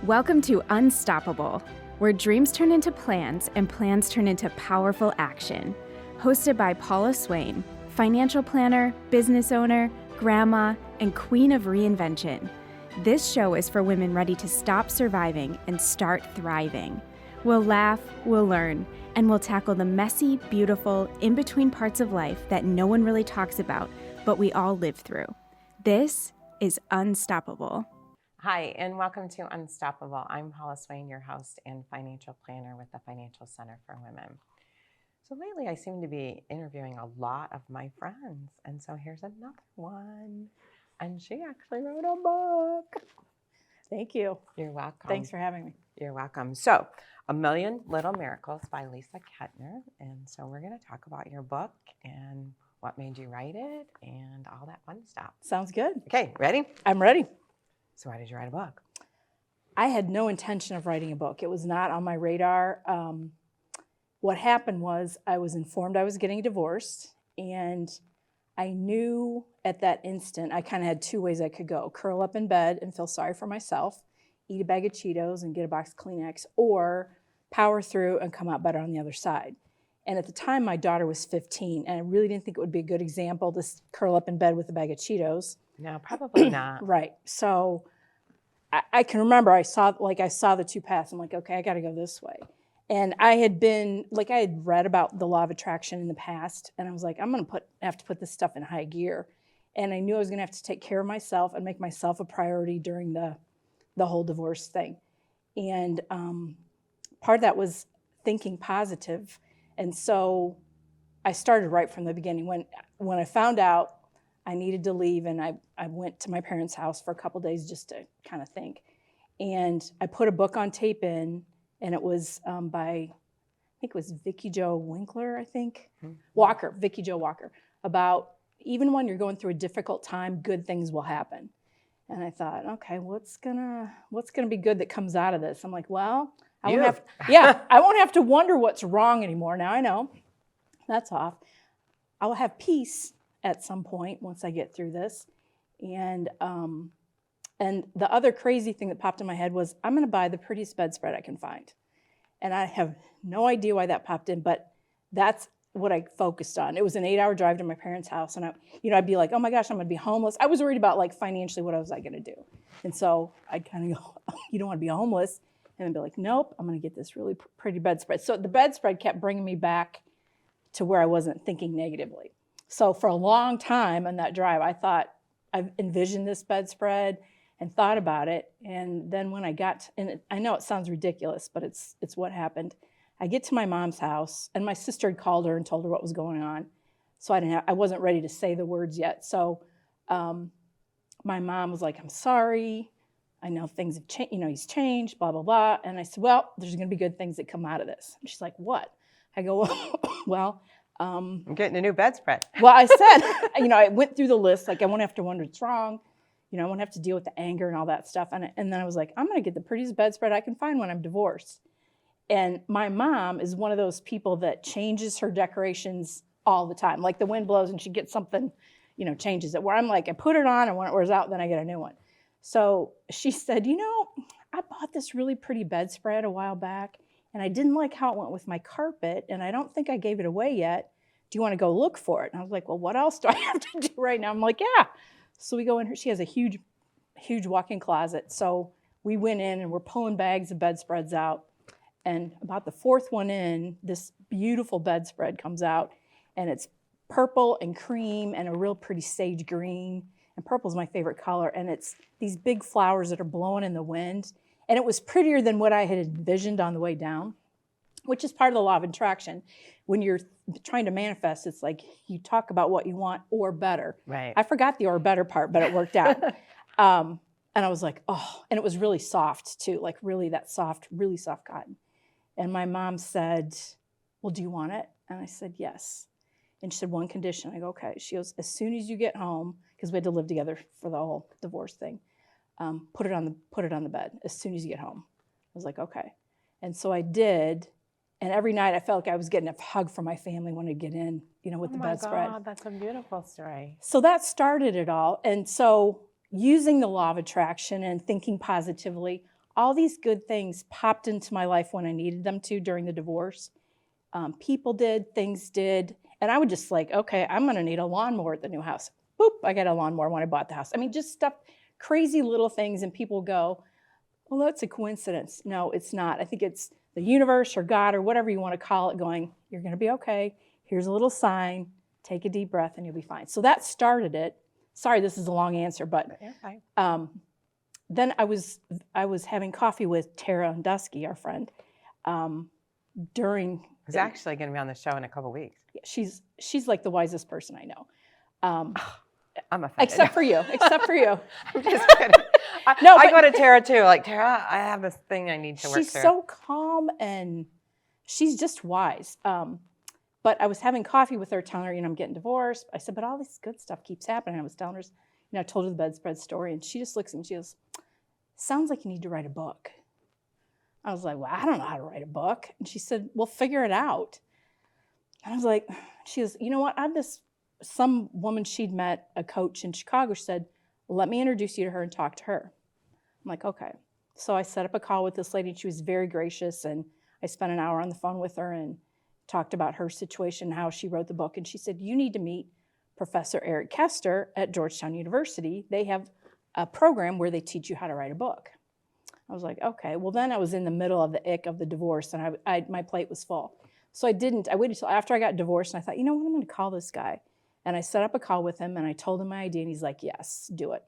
Welcome to Unstoppable, where dreams turn into plans and plans turn into powerful action. Hosted by Paula Swain, financial planner, business owner, grandma, and queen of reinvention. This show is for women ready to stop surviving and start thriving. We'll laugh, we'll learn, and we'll tackle the messy, beautiful, in-between parts of life that no one really talks about, but we all live through. This is Unstoppable. Hi, and welcome to Unstoppable. I'm Paula Swain, your host and financial planner with the Financial Center for Women. So lately I seem to be interviewing a lot of my friends, and so here's another one. And she actually wrote a book. Thank you. You're welcome. Thanks for having me. You're welcome. So, A Million Little Miracles by Lisa Kettner. And so we're going to talk about your book and what made you write it and all that fun stuff. Sounds good. Okay, ready? I'm ready. So why did you write a book? I had no intention of writing a book. It was not on my radar. What happened was I was informed I was getting divorced, and I knew at that instant I kind of had two ways I could go: curl up in bed and feel sorry for myself, eat a bag of Cheetos and get a box of Kleenex, or power through and come out better on the other side. And at the time, my daughter was 15, and I really didn't think it would be a good example to curl up in bed with a bag of Cheetos. No, probably not. Right. So I can remember I saw the two paths. I'm like, okay, I got to go this way. And I had read about the law of attraction in the past, and I was like, I'm going to have to put this stuff in high gear. And I knew I was going to have to take care of myself and make myself a priority during the whole divorce thing. And part of that was thinking positive. And so I started right from the beginning. When I found out I needed to leave, and I went to my parents' house for a couple days just to kind of think. And I put a book on tape in, and it was by, I think it was Vicki Jo Winkler, Vicki Jo Walker, about even when you're going through a difficult time, good things will happen. And I thought, okay, what's gonna be good that comes out of this? I'm like, well, I won't have to wonder what's wrong anymore. Now I know that's off. I'll have peace at some point once I get through this. And the other crazy thing that popped in my head was, I'm going to buy the prettiest bedspread I can find. And I have no idea why that popped in, but that's what I focused on. It was an 8-hour drive to my parents' house, and I'd be like, oh my gosh, I'm going to be homeless. I was worried about financially, what was I going to do? And so I'd kind of go, you don't want to be homeless. And I'd be like, nope, I'm going to get this really pretty bedspread. So the bedspread kept bringing me back to where I wasn't thinking negatively. So for a long time on that drive, I envisioned this bedspread and thought about it. And then when I I know it sounds ridiculous, but it's what happened. I get to my mom's house, and my sister had called her and told her what was going on. So I wasn't ready to say the words yet. So my mom was like, I'm sorry. I know things have changed, he's changed, blah, blah, blah. And I said, well, there's going to be good things that come out of this. And she's like, what? I go, well, I'm getting a new bedspread. Well, I said, I went through the list, I won't have to wonder what's wrong. I won't have to deal with the anger and all that stuff. And then I was like, I'm going to get the prettiest bedspread I can find when I'm divorced. And my mom is one of those people that changes her decorations all the time. Like the wind blows and she gets something, changes it. Where I'm like, I put it on, and when it wears out, then I get a new one. So she said, I bought this really pretty bedspread a while back, and I didn't like how it went with my carpet, and I don't think I gave it away yet. Do you want to go look for it? And I was like, well, what else do I have to do right now? I'm like, yeah. So we go in here. She has a huge, huge walk-in closet. So we went in, and we're pulling bags of bedspreads out. And about the fourth one in, this beautiful bedspread comes out, and it's purple and cream and a real pretty sage green. And purple is my favorite color. And it's these big flowers that are blowing in the wind. And it was prettier than what I had envisioned on the way down, which is part of the law of attraction. When you're trying to manifest, it's like you talk about what you want or better. Right. I forgot the or better part, but it worked out. And I was like, oh, and it was really soft too, really that soft, really soft cotton. And my mom said, well, do you want it? And I said, yes. And she said, one condition. I go, okay. She goes, as soon as you get home, because we had to live together for the whole divorce thing, put it on the bed as soon as you get home. I was like, okay. And so I did. And every night I felt like I was getting a hug from my family when I get in, with the bedspread. Oh my God, that's a beautiful story. So that started it all. And so using the law of attraction and thinking positively all these good things popped into my life when I needed them to during the divorce. People did, things did. And I would just like, okay, I'm going to need a lawnmower at the new house. Boop, I got a lawnmower when I bought the house. I mean, just stuff, crazy little things. And people go, well, that's a coincidence. No, it's not. I think it's the universe or God or whatever you want to call it going, you're going to be okay. Here's a little sign. Take a deep breath and you'll be fine. So that started it. Sorry, this is a long answer, but then I was having coffee with Tara Dusky, our friend, during. Who's actually going to be on the show in a couple weeks. She's like the wisest person I know. I'm offended. Except for you. I'm just kidding. I go to Tara too. Like, Tara, I have this thing I need to work through. She's so calm and she's just wise. But I was having coffee with her, telling her, I'm getting divorced. I said, but all this good stuff keeps happening. I was telling her, I told her the bedspread story, and she just looks at me and she goes, sounds like you need to write a book. I was like, well, I don't know how to write a book. And she said, well, figure it out. And I was like, she goes, you know what? I have some woman she'd met, a coach in Chicago, she said, let me introduce you to her and talk to her. I'm like, okay. So I set up a call with this lady, and she was very gracious, and I spent an hour on the phone with her and talked about her situation, how she wrote the book. And she said, you need to meet Professor Eric Kester at Georgetown University. They have a program where they teach you how to write a book. I was like, okay. Well, then I was in the middle of the ick of the divorce, and my plate was full. So I waited till after I got divorced, and I thought, you know what, I'm going to call this guy. And I set up a call with him, and I told him my idea, and he's like, yes, do it.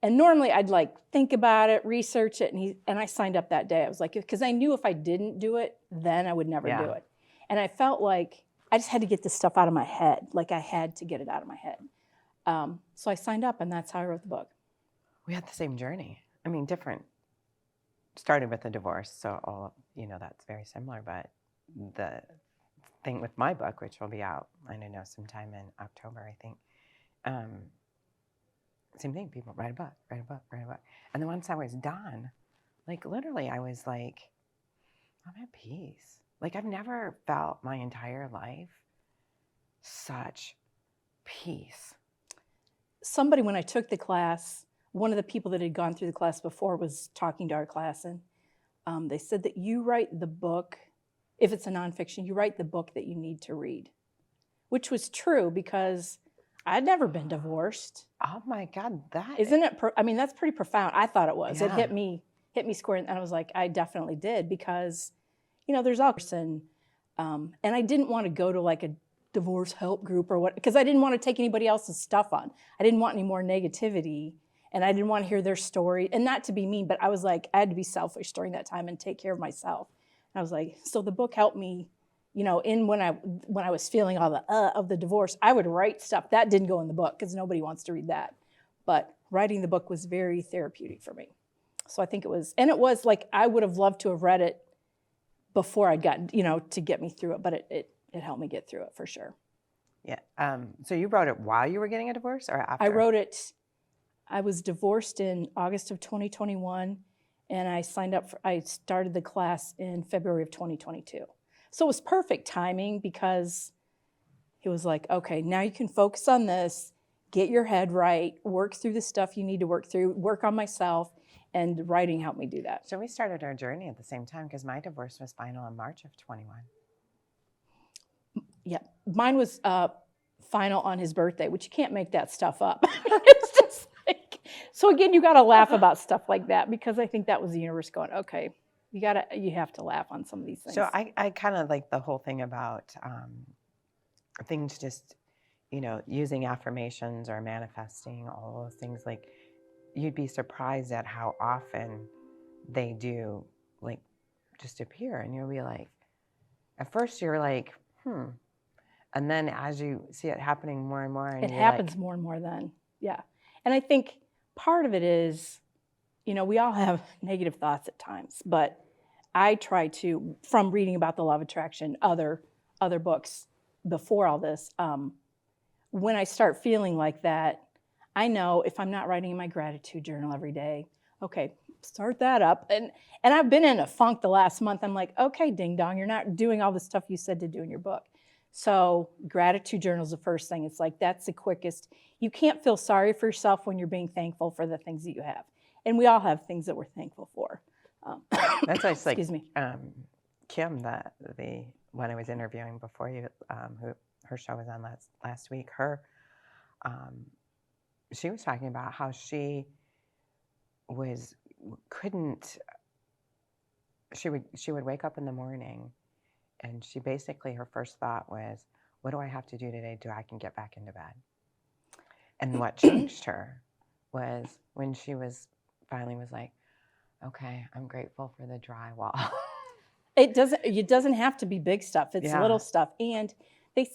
And normally I'd like think about it, research it, and I signed up that day. I was like, because I knew if I didn't do it, then I would never do it. And I felt like I just had to get this stuff out of my head. Like I had to get it out of my head. So I signed up, and that's how I wrote the book. We had the same journey. I mean, different. Started with a divorce, so that's very similar. But the thing with my book, which will be out, I don't know, sometime in October, I think. Same thing. People write a book. And then once I was done, like literally, I was like, I'm at peace. Like I've never felt my entire life such peace. Somebody, when I took the class, one of the people that had gone through the class before was talking to our class, and they said that you write the book, if it's a nonfiction, you write the book that you need to read, which was true because I'd never been divorced. Oh my God, isn't it? That's pretty profound. I thought it was. Yeah. It hit me square, and I was like, I definitely did because, there's all and I didn't want to go to like a divorce help group or what, because I didn't want to take anybody else's stuff on. I didn't want any more negativity, and I didn't want to hear their story. And not to be mean, but I was like, I had to be selfish during that time and take care of myself. And I was like, so the book helped me, when I was feeling all the of the divorce, I would write stuff that didn't go in the book because nobody wants to read that. But writing the book was very therapeutic for me. So I think it was like I would have loved to have read it before I got, to get me through it, but it helped me get through it for sure. Yeah. So you wrote it while you were getting a divorce or after? I wrote it, I was divorced in August of 2021, and I started the class in February of 2022. So it was perfect timing because it was like, okay, now you can focus on this, get your head right, work through the stuff you need to work through, work on myself, and writing helped me do that. So we started our journey at the same time because my divorce was final in March of 21. Yeah, mine was final on his birthday, which you can't make that stuff up. It's just like, so again, you got to laugh about stuff like that because I think that was the universe going, okay, you have to laugh on some of these things. So I kind of like the whole thing about things just, using affirmations or manifesting, all those things. Like you'd be surprised at how often they do like just appear, and you'll be like, at first you're like, and then as you see it happening more and more, and it happens more and more then. Yeah. And I think part of it is, we all have negative thoughts at times, but I try to, from reading about the law of attraction, other books before all this, when I start feeling like that, I know if I'm not writing in my gratitude journal every day, okay, start that up. And I've been in a funk the last month. I'm like, okay, ding dong, you're not doing all the stuff you said to do in your book. So gratitude journal is the first thing. It's like, that's the quickest. You can't feel sorry for yourself when you're being thankful for the things that you have. And we all have things that we're thankful for. That's why it's like, Excuse me. Kim, the one I was interviewing before you, who her show was on last week, she was talking about how she would wake up in the morning, and she basically, her first thought was, what do I have to do today so I can get back into bed? And what changed her was when she finally was like, okay, I'm grateful for the drywall. It doesn't have to be big stuff. It's Yeah. little stuff. And they,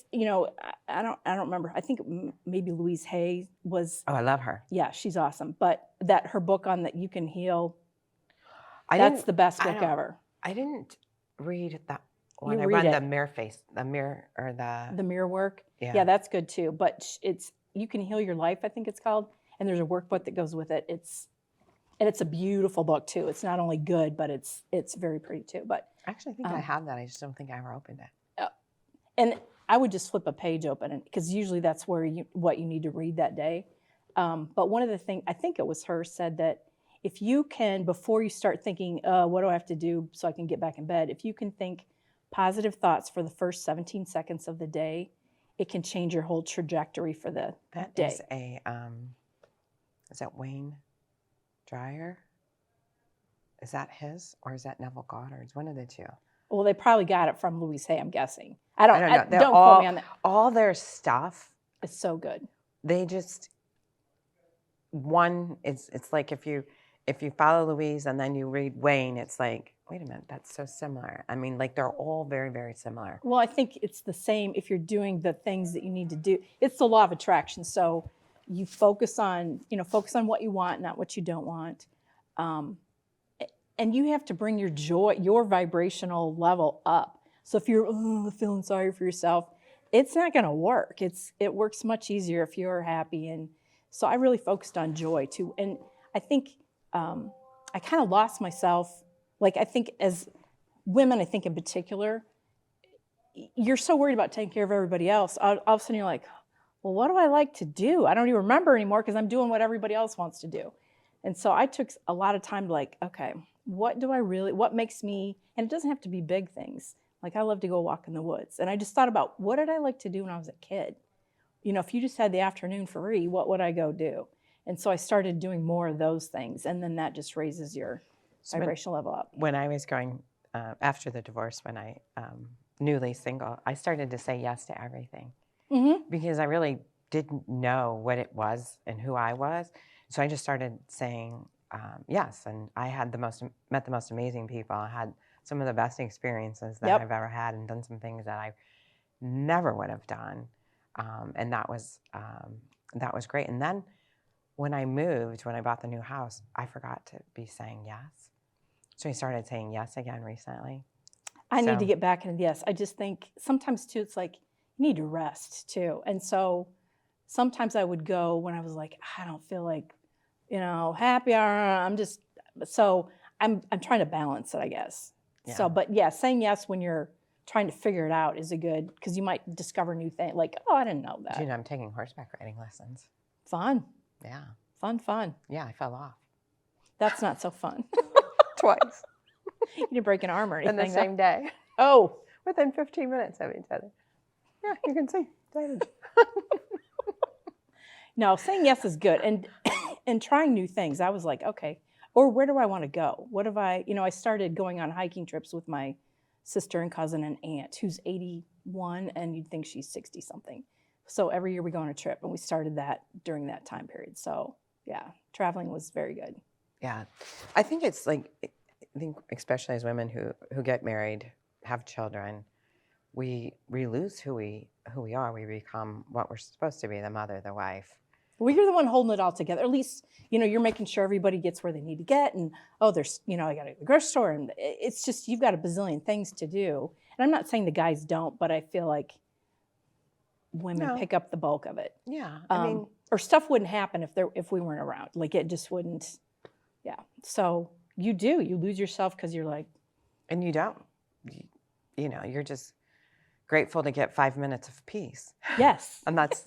I don't remember. I think maybe Louise Hay was. Oh, I love her. Yeah, she's awesome. But her book on that You Can Heal, That's the best book ever. I didn't read that one. You I read read it. the mirror work. Yeah, that's good too. But it's You Can Heal Your Life, I think it's called. And there's a workbook that goes with it. It's a beautiful book too. It's not only good, but it's very pretty too. But I actually think I have that. I just don't think I ever opened it. And I would just flip a page open, because usually that's what you need to read that day. But one of the things, I think it was her, said that if you can, before you start thinking, what do I have to do so I can get back in bed, if you can think positive thoughts for the first 17 seconds of the day, it can change your whole trajectory for the day. Is that Wayne Dyer? Is that his, or is that Neville Goddard's? One of the two. Well, they probably got it from Louise Hay, I'm guessing. I don't know. They're Don't quote me on that. All their stuff, It's so good. they just, it's like if you follow Louise and then you read Wayne, it's like, wait a minute, that's so similar. I mean, like, they're all very, very similar. Well, I think it's the same if you're doing the things that you need to do. It's the law of attraction. So you focus on what you want, not what you don't want. And you have to bring your joy, your vibrational level up. So if you're feeling sorry for yourself, it's not going to work. It works much easier if you're happy. And so I really focused on joy too. And I think I kind of lost myself. Like, I think as women, I think in particular, you're so worried about taking care of everybody else. All of a sudden you're like, well, what do I like to do? I don't even remember anymore because I'm doing what everybody else wants to do. And so I took a lot of time to like, okay, what makes me, and it doesn't have to be big things. Like, I love to go walk in the woods. And I just thought about, what did I like to do when I was a kid? If you just had the afternoon free, what would I go do? And so I started doing more of those things. And then that just raises your vibrational level up. When I was going, after the divorce, when I, newly single, I started to say yes to everything. Mm-hmm. Because I really didn't know what it was and who I was. So I just started saying yes. And I had met the most amazing people. I had some of the best experiences that I've ever had, and done some things that I never would have done. And that was great. And then when I bought the new house, I forgot to be saying yes. So I started saying yes again recently. I need to get back into yes. I just think sometimes too, it's like you need to rest too. And so sometimes I would go when I was like, I don't feel like, happy hour. I'm trying to balance it, I guess. Yeah. So, but yeah, saying yes when you're trying to figure it out is because you might discover new things. Like, oh, I didn't know that. Do you know I'm taking horseback riding lessons? Fun. Yeah. Fun. Yeah, I fell off. That's not so fun. Twice. You didn't break an arm or anything. In the same day. Oh. Within 15 minutes of each other. Yeah, you can see. No, saying yes is good. And trying new things. I was like, okay, or where do I want to go? What have I started going on hiking trips with my sister and cousin and aunt, who's 81, and you'd think she's 60 something. So every year we go on a trip, and we started that during that time period. So yeah, traveling was very good. Yeah, I think it's like, especially as women who get married, have children, we lose who we are. We become what we're supposed to be: the mother, the wife. Well, you're the one holding it all together. At least, you're making sure everybody gets where they need to get. And, there's, I got to go to the grocery store. And it's just, you've got a bazillion things to do. And I'm not saying the guys don't, but I feel like women pick up the bulk of it. Yeah. Or stuff wouldn't happen if we weren't around. Like, it just wouldn't. Yeah. So you lose yourself because you're like. And you don't. You're just grateful to get 5 minutes of peace. Yes. And that's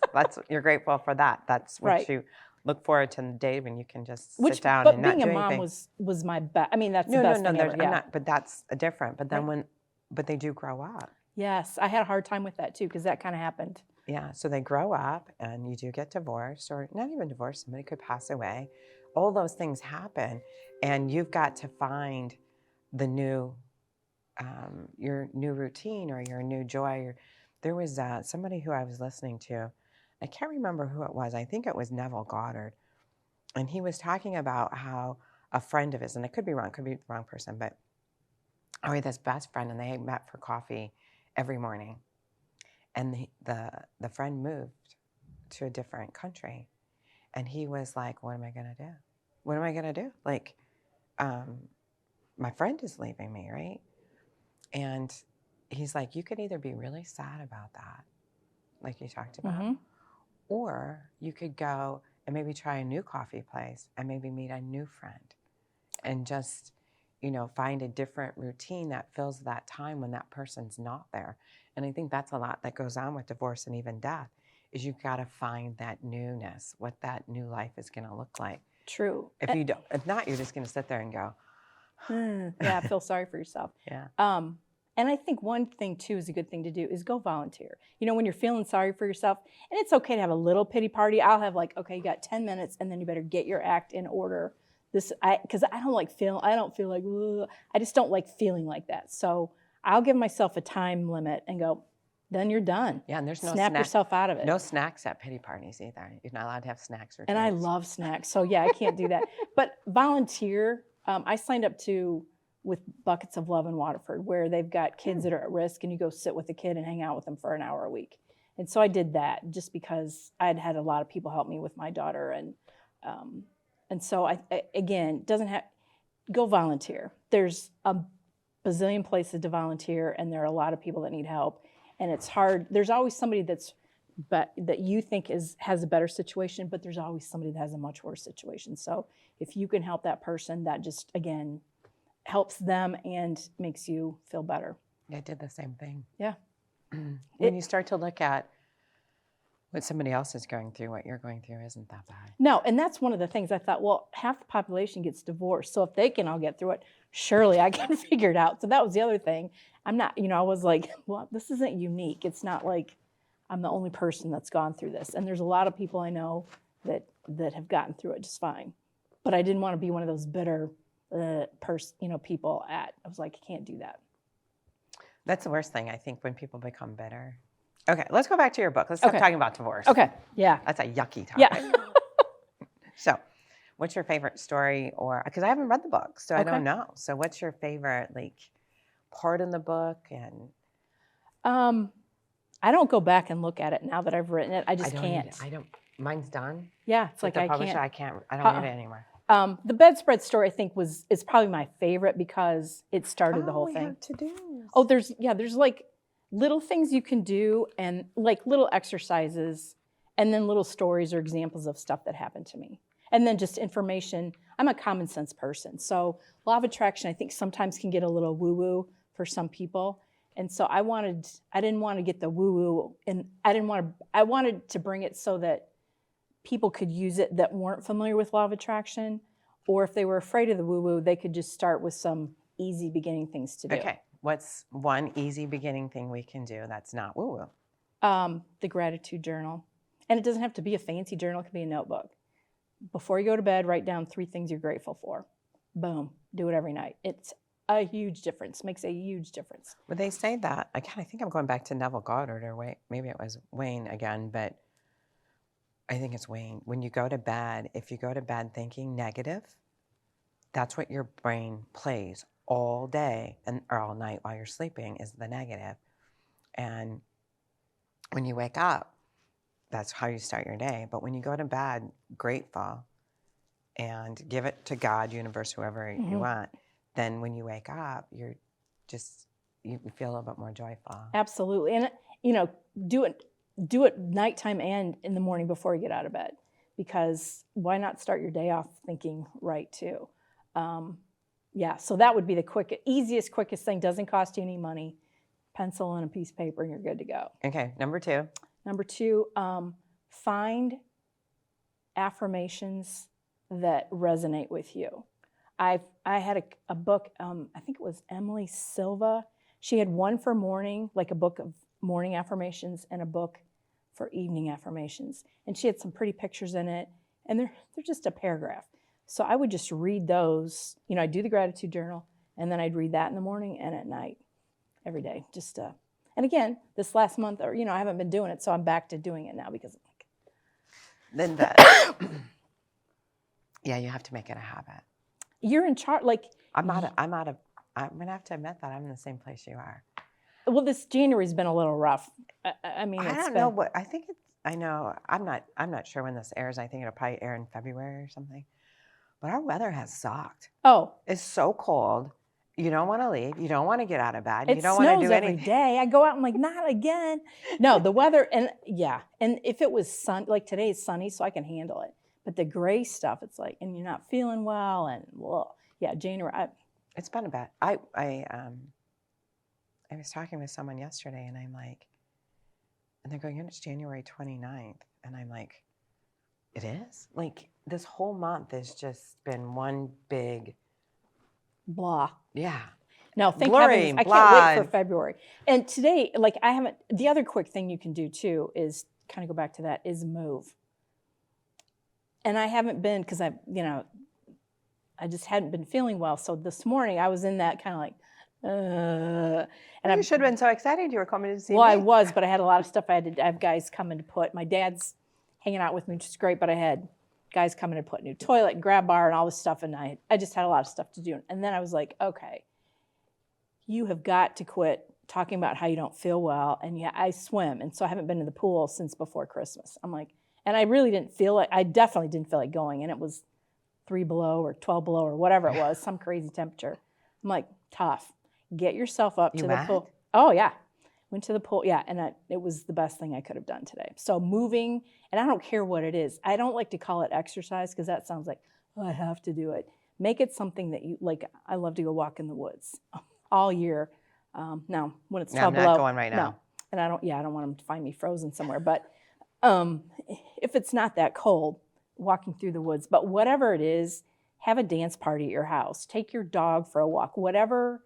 you're grateful for that. That's what right. look forward to the day when you can just Which, sit down but and not being do a mom anything. was my best. I mean, that's No, the no, best no, thing ever. I'm Yeah. not, but that's different. But then Right. but they do grow up. Yes, I had a hard time with that too because that kind of happened. Yeah, so they grow up and you do get divorced, or not even divorced, somebody could pass away. All those things happen, and you've got to find the new, your new routine or your new joy. There was somebody who I was listening to, I can't remember who it was, I think it was Neville Goddard, and he was talking about how a friend of his, and I could be wrong, could be the wrong person, but he had this best friend and they met for coffee every morning. And the friend moved to a different country. And he was like, what am I going to do? What am I going to do? Like, my friend is leaving me, right? And he's like, you could either be really sad about that, like you talked about, or you could go and maybe try a new coffee place and maybe meet a new friend and just, find a different routine that fills that time when that person's not there. And I think that's a lot that goes on with divorce and even death, is you've got to find that newness, what that new life is going to look like. True. If not, you're just going to sit there and go, yeah, feel sorry for yourself. Yeah. And I think one thing too is a good thing to do is go volunteer. When you're feeling sorry for yourself, and it's okay to have a little pity party. I'll have like, okay, you got 10 minutes and then you better get your act in order. Because I don't feel like, ugh. I just don't like feeling like that. So I'll give myself a time limit and go, then you're done. Yeah, and there's no snap yourself out of it. No snacks at pity parties either. You're not allowed to have snacks or And I drinks. love snacks, so yeah, I can't do that. But volunteer, I signed up with Buckets of Love in Waterford, where they've got kids that are at risk, and you go sit with a kid and hang out with them for an hour a week. And so I did that just because I'd had a lot of people help me with my daughter, and so I again, go volunteer. There's a bazillion places to volunteer, and there are a lot of people that need help, and it's hard. There's always somebody that you think has a better situation, but there's always somebody that has a much worse situation. So if you can help that person, that just, again, helps them and makes you feel better. I did the same thing. Yeah. When you start to look at what somebody else is going through, what you're going through isn't that bad. No, and that's one of the things I thought, well, half the population gets divorced, so if they can all get through it, surely I can figure it out. So that was the other thing. I'm not, I was like, well, this isn't unique. It's not like I'm the only person that's gone through this. And there's a lot of people I know that have gotten through it just fine. But I didn't want to be one of those bitter people I was like, I can't do that. That's the worst thing, I think, when people become bitter. Okay, let's go back to your book. Let's stop talking about divorce. Okay, yeah. That's a yucky topic. Yeah. So, what's your favorite story, because I haven't read the book, so I don't know. So what's your favorite, part in the book? And I don't go back and look at it now that I've written it. I just can't. Mine's done. Yeah, it's like I publisher, can't. I don't read it anymore. The bedspread story, I think, is probably my favorite because it started the whole thing. Have to do. Oh, there's like little things you can do, and like little exercises, and then little stories or examples of stuff that happened to me. And then just information. I'm a common sense person. So law of attraction, I think sometimes can get a little woo-woo for some people. And so I didn't want to get the woo-woo, and I wanted to bring it so that people could use it that weren't familiar with law of attraction, or if they were afraid of the woo-woo, they could just start with some easy beginning things to do. Okay, what's one easy beginning thing we can do that's not woo-woo? The gratitude journal. And it doesn't have to be a fancy journal, it can be a notebook. Before you go to bed, write down 3 things you're grateful for. Boom, do it every night. It's a huge difference, makes a huge difference. Well, they say that, again, I think I'm going back to Neville Goddard, or maybe it was Wayne again, but I think it's Wayne. When you go to bed, if you go to bed thinking negative, that's what your brain plays all day or all night while you're sleeping, is the negative. And when you wake up, that's how you start your day. But when you go to bed grateful and give it to God, universe, whoever you want, then when you wake up, you feel a little bit more joyful. Absolutely. And do it nighttime and in the morning before you get out of bed, because why not start your day off thinking right too? So that would be the easiest, quickest thing. Doesn't cost you any money. Pencil and a piece of paper and you're good to go. Okay, number 2. Number 2, find affirmations that resonate with you. I had a book, I think it was Emily Silva. She had one for morning, like a book of morning affirmations, and a book for evening affirmations. And she had some pretty pictures in it, and they're just a paragraph. So I would just read those. You know, I'd do the gratitude journal, and then I'd read that in the morning and at night, every day. Just and again, this last month, or I haven't been doing it, so I'm back to doing it now because Then that, yeah, you have to make it a habit. you're in charge. Like I'm gonna have to admit that I'm in the same place you are. well, this January's been a little rough. I mean, I don't know what I think. I know I'm not sure when this airs. I think it'll probably air in February or something. But our weather has sucked. Oh, It's so cold. You don't want to leave. You don't want to get out of bed. it You don't want to snows do every anything. day. I go out and I'm like, not again. No, the weather, and if it was like today is sunny, so I can handle it. But the gray stuff, it's like, and you're not feeling well, and well, yeah, January. It's been a bad. I was talking with someone yesterday, and I'm like, and they're going, it's January 29th, and I'm like, it is? Like this whole month has just been one big Blah. yeah. No, thank Blurry, heavens. I blah. can't wait for February. And today, like I haven't, the other quick thing you can do too is kind of go back to that is move. And I haven't been, because I just hadn't been feeling well. So this morning I was in that kind of like, and You should have been so excited you were coming to see well, me. I was, but I had a lot of stuff I have guys coming to put. My dad's hanging out with me, which is great, but I had guys coming to put new toilet and grab bar and all this stuff, and I just had a lot of stuff to do. And then I was like, okay, you have got to quit talking about how you don't feel well. And yeah, I swim, and so I haven't been to the pool since before Christmas. I'm like, and I really didn't feel like, I definitely didn't feel like going, and it was 3 below or 12 below or whatever it was, some crazy temperature. I'm like, tough. Get yourself up to the pool. Oh, yeah. Went to the pool, yeah, and it was the best thing I could have done today. So moving, and I don't care what it is. I don't like to call it exercise because that sounds like, oh, I have to do it. Make it something that you, like, I love to go walk in the woods all year. Now, when it's 12 below. I'm not going right now. No, and I don't want them to find me frozen somewhere. But if it's not that cold, walking through the woods. But whatever it is, have a dance party at your house. Take your dog for a walk. Whatever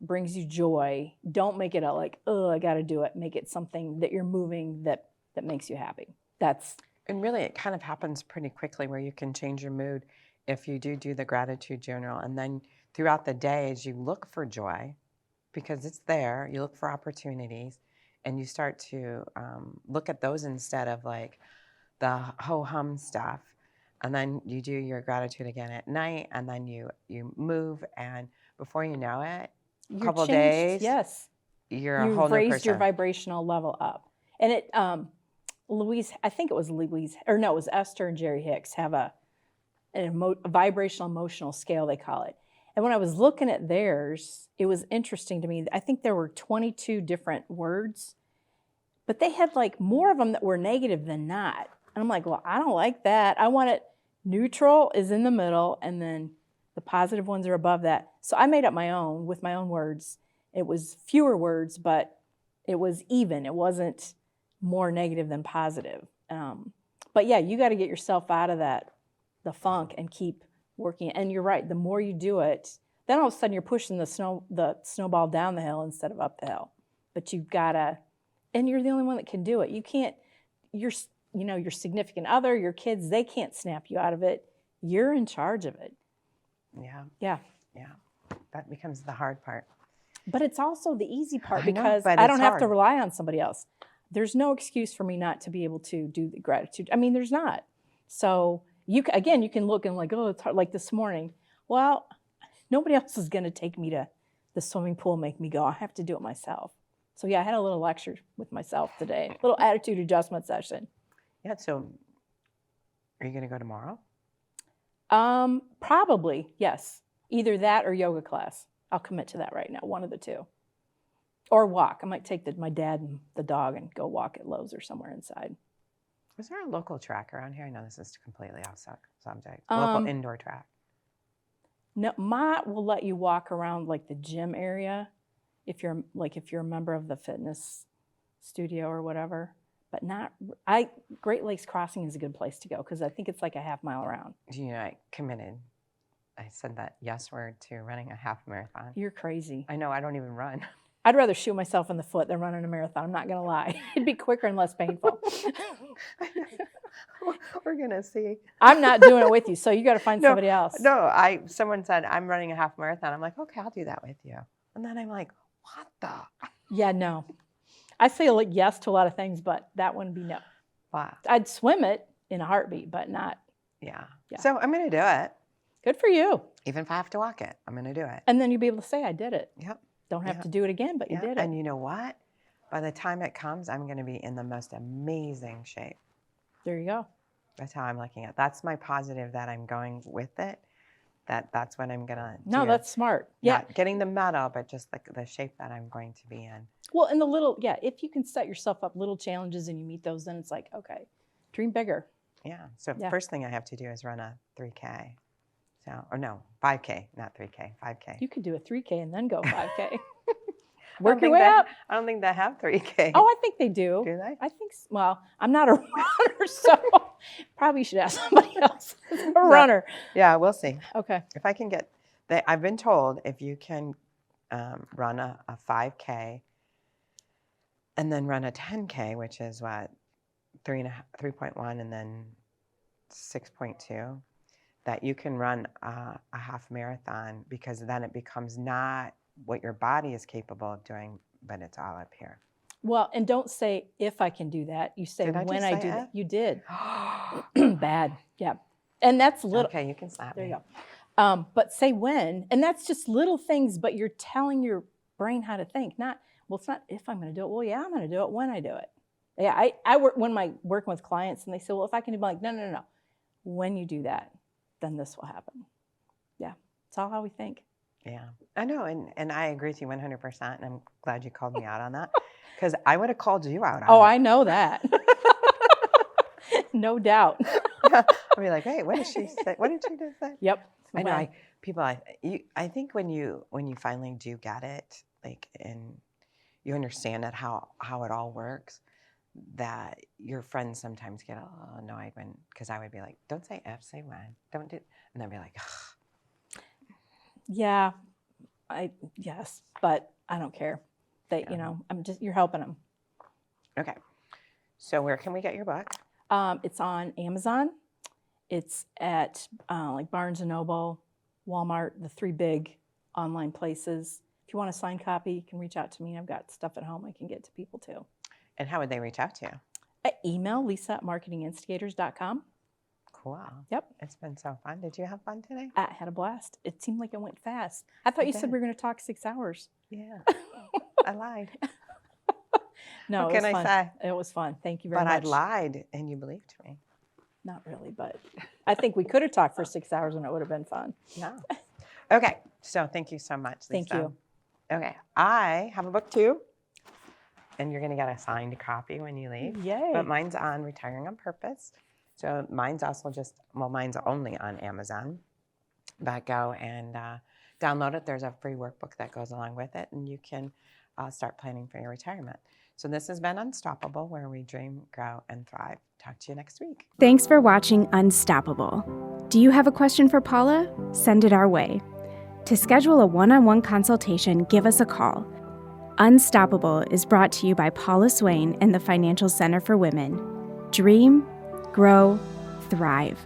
brings you joy, don't make it a like, oh, I got to do it. Make it something that you're moving that makes you happy. And really, it kind of happens pretty quickly where you can change your mood if you do the gratitude journal. And then throughout the day, as you look for joy, because it's there, you look for opportunities, and you start to look at those instead of like the ho-hum stuff. And then you do your gratitude again at night, and then you move, and before you know it, a couple of days, yes, you're a whole new person. You've raised your vibrational level up. And it, Louise, I think it was Louise, or no, it was Esther and Jerry Hicks have a vibrational emotional scale, they call it. And when I was looking at theirs, it was interesting to me. I think there were 22 different words, but they had like more of them that were negative than not. And I'm like, well, I don't like that. I want it neutral is in the middle, and then the positive ones are above that. So I made up my own with my own words. It was fewer words, but it was even. It wasn't more negative than positive. But yeah, you got to get yourself out of the funk and keep working. And you're right. The more you do it, then all of a sudden you're pushing the snowball down the hill instead of up the hill. But you've got to, and you're the only one that can do it. You can't. Your significant other, your kids, they can't snap you out of it. You're in charge of it. Yeah. That becomes the hard part. But it's also the easy part I know, because but I don't it's have hard. to rely on somebody else. There's no excuse for me not to be able to do the gratitude. I mean, there's not. So you can look and like, oh, it's hard. Like this morning. Well, nobody else is going to take me to the swimming pool and make me go. I have to do it myself. So yeah, I had a little lecture with myself today, a little attitude adjustment session. Yeah, so are you going to go tomorrow? Probably, yes. Either that or yoga class. I'll commit to that right now, one of the two. Or walk. I might take my dad and the dog and go walk at Lowe's or somewhere inside. Is there a local track around here? I know this is completely off subject. Local indoor track. No, Mott will let you walk around like the gym area if you're a member of the fitness studio or whatever. but not, Great Lakes Crossing is a good place to go because I think it's like a half mile around. Do you know, I said that yes word to running a half marathon. You're crazy. I know, I don't even run. I'd rather shoot myself in the foot than running a marathon. I'm not going to lie. It'd be quicker and less painful. We're going to see. I'm not doing it with you, so you got to find somebody else. No, someone said, I'm running a half marathon. I'm like, okay, I'll do that with you. And then I'm like, what the? Yeah, no. I say yes to a lot of things, but that wouldn't be no. Wow. I'd swim it in a heartbeat, but not. Yeah. Yeah. So I'm going to do it. Good for you. Even if I have to walk it, I'm going to do it. And then you'll be able to say, I did it. Yep. Don't have to do it again, but you did it. And you know what? By the time it comes, I'm going to be in the most amazing shape. There you go. That's how I'm looking at it. That's my positive that I'm going with it. That's what I'm going to do. No, that's smart. Yeah. Not getting the medal, but just the shape that I'm going to be in. Well, and if you can set yourself up little challenges and you meet those, then it's like, okay, dream bigger. Yeah. So first thing I have to do is run a 3K. So, or no, 5K, not 3K, 5K. You could do a 3K and then go 5K. Work your way up. I don't think they have 3K. Oh, I think they do. Do they? I think, well, I'm not a runner, so probably should ask somebody else who's a runner. Yeah, we'll see. Okay. If I can get, I've been told if you can run a 5K and then run a 10K, which is what, 3.1 and then 6.2, that you can run a half marathon, because then it becomes not what your body is capable of doing, but it's all up here. Well, and don't say if I can do that. You say when I do that. You did. Bad. Yeah. And that's little. Okay, you can slap There me. you go. But say when, and that's just little things, but you're telling your brain how to think. Not, well, it's not if I'm going to do it. Well, yeah, I'm going to do it when I do it. Yeah, I work when I'm working with clients, and they say, well, if I can do, I'm like, no. When you do that, then this will happen. Yeah, it's all how we think. Yeah, I know, and I agree with you 100%, and I'm glad you called me out on that, because I would have called you out on it. Oh, I know that. No doubt. Yeah, I'd be like, hey, what did she say? What did she just say? Yep. I know. I think when you finally do get it, like, and you understand it, how it all works, that your friends sometimes get a little annoyed because I would be like, don't say if, say when, don't do, and they'd be like, ugh. Yeah, yes, but I don't care. You're helping them. Okay. So where can we get your book? It's on Amazon. It's at like Barnes & Noble, Walmart, the 3 big online places. If you want a signed copy, you can reach out to me. I've got stuff at home I can get to people too. And how would they reach out to you? Email lisa@marketinginstigators.com. Cool. Yep. It's been so fun. Did you have fun today? I had a blast. It seemed like it went fast. I thought you said we were going to talk 6 hours. Yeah. I lied. No, what can I say? It was fun. Thank you very much. But I lied and you believed me. Not really, but I think we could have talked for 6 hours and it would have been fun. No. Okay. So thank you so much, Lisa. Thank you. Okay. I have a book too. And you're going to get a signed copy when you leave. Yay. But mine's on Retiring on Purpose. So mine's also mine's only on Amazon. But go and download it. There's a free workbook that goes along with it, and you can start planning for your retirement. So this has been Unstoppable, where we dream, grow, and thrive. Talk to you next week. Thanks for watching Unstoppable. Do you have a question for Paula? Send it our way. To schedule a one-on-one consultation, give us a call. Unstoppable is brought to you by Paula Swain and the Financial Center for Women. Dream, grow, thrive.